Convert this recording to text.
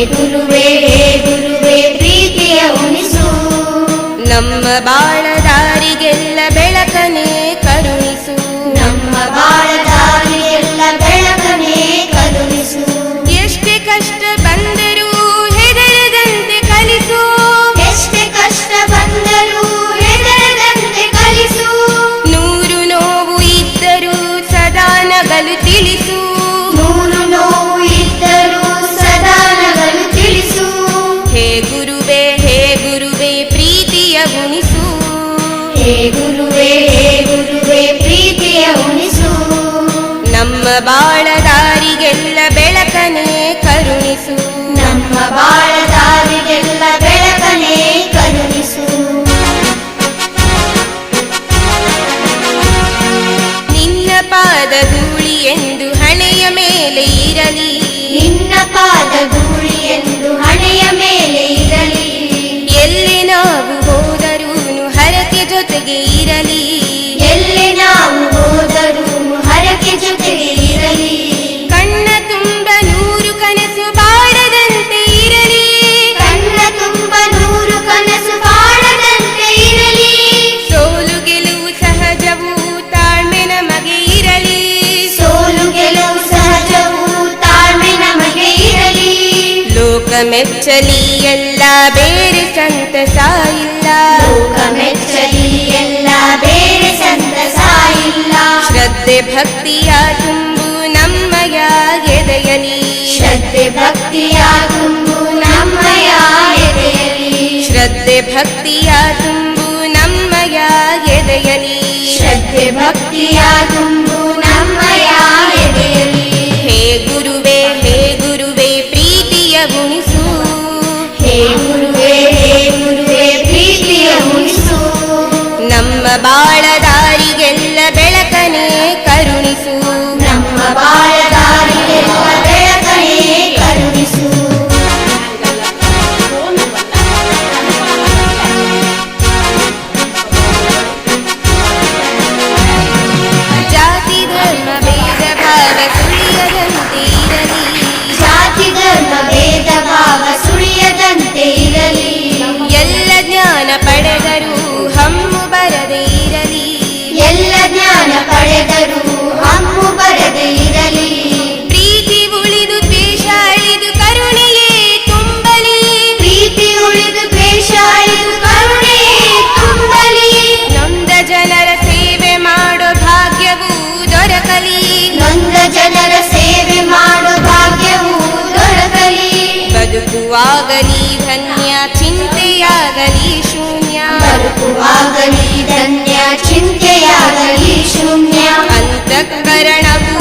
ಗುರುವೇ ಪ್ರೀತಿಯ ಉಣಿಸು. ನಮ್ಮ ಬಾಳ ದಾರಿಗೆಲ್ಲ ಬೆಳಕನೆ ಕರುಣಿಸು. ನಮ್ಮ ಬಾಳ ದಾರಿಗೆಲ್ಲ ಬೆಳಕನೆ ಕರುಣಿಸು. ಎಷ್ಟೇ ಕಷ್ಟ ಬಂದರೂ ಹೆದರದಂತೆ ಕಲಿಸು. ಎಷ್ಟೇ ಕಷ್ಟ ಬಂದರೂ ಹೆದರದಂತೆ ಕಲಿಸು. ನೂರು ನೋವು ಇದ್ದರೂ ಸದಾ ನಗಲು ತಿಳಿಸು. ನೂರು ನೋವು ಇದ್ದರೂ ಸದಾ ನಗಲು ತಿಳಿಸು. ಹೇ ಗುರುವೇ ಪ್ರೀತಿಯ ಉಣಿಸು. ಹೇ ಗುರುವೇ ಪ್ರೀತಿಯ ಉಣಿಸು. ನಮ್ಮ ಬಾಳ ದಾರಿಗೆಲ್ಲ ಬೆಳಕನೆ ಕರುಣಿಸು. ನಮ್ಮ ಬಾಳ ದಾರಿಗೆಲ್ಲ ಬೆಳಕನೆ ಕರುಣಿಸು. ನಿನ್ನ ಪಾದ ಧೂಳಿ ಎಂದು ಹಣೆಯ ಮೇಲೆ ಇರಲಿ. ನಿನ್ನ ಪಾದ ಧೂಳಿ ಎಂದು ಹಣೆಯ ಮೇಲೆ ಇರಲಿ. ಎಲ್ಲಿ ನಾವು ಹೋದರೂನು ಹರಕೆ ಜೊತೆಗೆ ಇರಲಿ. ಎಲ್ಲಿ ನಾವು ಹೋದರೂ ಹರಕೆ ಜೊತೆಗೆ ಇರಲಿ. ಕಣ್ಣ ತುಂಬ ನೂರು ಕನಸು ಬಾಡದಂತೆ ಇರಲಿ. ಕಣ್ಣ ತುಂಬ ನೂರು ಕನಸು ಬಾಡದಂತೆ ಇರಲಿ. ಸೋಲು ಗೆಲುವು ಸಹಜವು ತಾಳ್ಮೆ ನಮಗೆ ಇರಲಿ. ಸೋಲು ಗೆಲುವು ಸಹಜವು ತಾಳ್ಮೆ ನಮಗೆ ಇರಲಿ. ಲೋಕ ಮೆಚ್ಚಲಿ ಎಲ್ಲ ಬೇರೆ ಸಂತಸ ಇಲ್ಲ. ಲೋಕ ಮೆಚ್ಚಲಿ ಎಲ್ಲ ಬೇರೆ ಸಂತಸ ಇಲ್ಲ. ಶ್ರದ್ಧೆ ಭಕ್ತಿಯ ತುಂಬು ನಮ್ಮಯ ಎದೆಯಲಿ. ಶ್ರದ್ಧೆ ಭಕ್ತಿಯ ತುಂಬು ನಮ್ಮಯ ಎದೆಯಲಿ. ಶ್ರದ್ಧೆ ಭಕ್ತಿಯ ತುಂಬು ನಮ್ಮಯ ಎದೆಯಲಿ. ಶ್ರದ್ಧೆ ಭಕ್ತಿಯ ತುಂಬು ನಮ್ಮಯ ಎದೆಯಲಿ. ಹೇ ಗುರುವೇ ಪ್ರೀತಿಯ ಉಣಿಸು. ಹೇ ಗುರುವೇ ಪ್ರೀತಿಯ ಉಣಿಸು. ನಮ್ಮ ಬಾಳ ದಾರಿಗೆಲ್ಲ ಬೆಳಕನೆ ಕರುಣಿಸು. ನಮ್ಮ ಬಾಳ ದಾರಿಗೆಲ್ಲ ಬೆಳಕನೆ ಕರುಣಿಸು. ಜಾತಿ ಧರ್ಮ ಭೇದ ಭಾವ ಸುಳಿಯದಂತೆ ಇರಲಿ. ಜಾತಿ ಧರ್ಮ ಭೇದ ಭಾವ ಸುಳಿಯದಂತೆ ಇರಲಿ. ಎಲ್ಲ ಜ್ಞಾನ ಪಡೆದರೂ ಹಮ್ಮು ಬರದೆ ಇರಲಿ. ಎಲ್ಲ ಜ್ಞಾನ ಪಡೆದರೂ ಹಮ್ಮು ಬರದೆ ಇರಲಿ. ಪ್ರೀತಿ ಉಳಿದು ದ್ವೇಷ ಅಳಿದು ಕರುಣೆಯೇ ತುಂಬಲಿ. ಪ್ರೀತಿ ಉಳಿದು ದ್ವೇಷ ಅಳಿದು ಕರುಣೆಯೇ ತುಂಬಲಿ. ನೊಂದ ಜನರ ಸೇವೆ ಮಾಡೋ ಭಾಗ್ಯವೂ ದೊರಕಲಿ. ನೊಂದ ಜನರ ಸೇವೆ ಮಾಡೋ ಭಾಗ್ಯವು ದೊರಕಲಿ. ಬದುಕುವಾಗಲಿ ಧನ್ಯ ಚಿಂತೆಯಾಗಲಿ ಶೂನ್ಯ. ಬದುಕುವಾಗಲಿ ಧನ್ಯ ಚಿಂತೆಯಾಗಲಿ ಶೂನ್ಯ. ಅಂತಃಕರಣವು